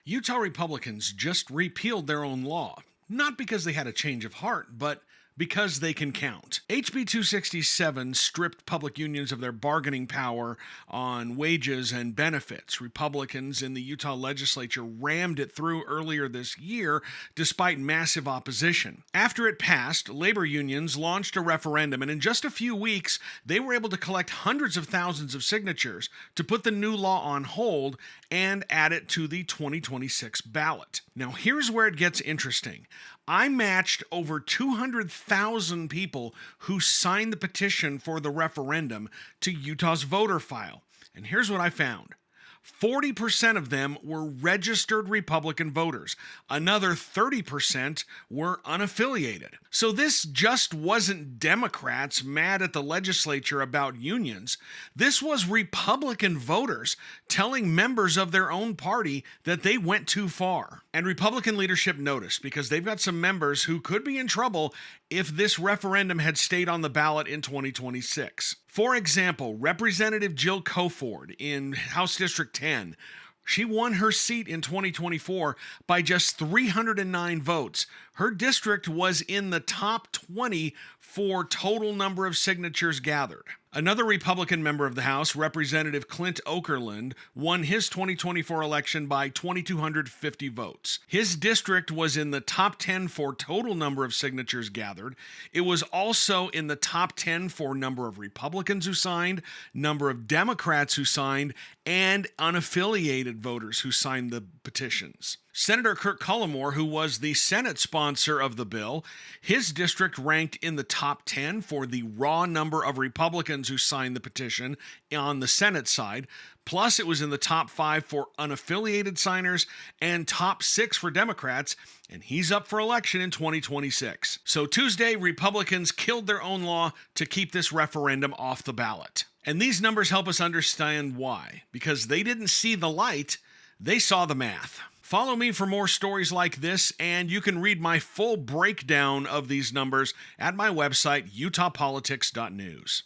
Utah Republicans just repealed their own law, not because they had a change of heart, but because they can count. HB 267 stripped public unions of their bargaining power on wages and benefits. Republicans in the Utah legislature rammed it through earlier this year despite massive opposition. After it passed, labor unions launched a referendum, and in just a few weeks, they were able to collect hundreds of thousands of signatures to put the new law on hold and add it to the 2026 ballot. Now, here's where it gets interesting. I matched over 200,000 people who signed the petition for the referendum to Utah's voter file. And here's what I found. 40% of them were registered Republican voters. Another 30% were unaffiliated. So this just wasn't Democrats mad at the legislature about unions. This was Republican voters telling members of their own party that they went too far. And Republican leadership noticed, because they've got some members who could be in trouble if this referendum had stayed on the ballot in 2026. For example, Representative Jill Coford in House District 10, she won her seat in 2024 by just 309 votes. Her district was in the top 20 for total number of signatures gathered. Another Republican member of the House, Representative Clint Okerlund, won his 2024 election by 2,250 votes. His district was in the top 10 for total number of signatures gathered. It was also in the top 10 for number of Republicans who signed, number of Democrats who signed, and unaffiliated voters who signed the petitions. Senator Kirk Cullimore, who was the Senate sponsor of the bill, his district ranked in the top 10 for the raw number of Republicans who signed the petition on the Senate side. Plus, it was in the top 5 for unaffiliated signers and top 6 for Democrats, and he's up for election in 2026. So Tuesday, Republicans killed their own law to keep this referendum off the ballot. And these numbers help us understand why. Because they didn't see the light, they saw the math. Follow me for more stories like this, and you can read my full breakdown of these numbers at my website, utahpolitics.news.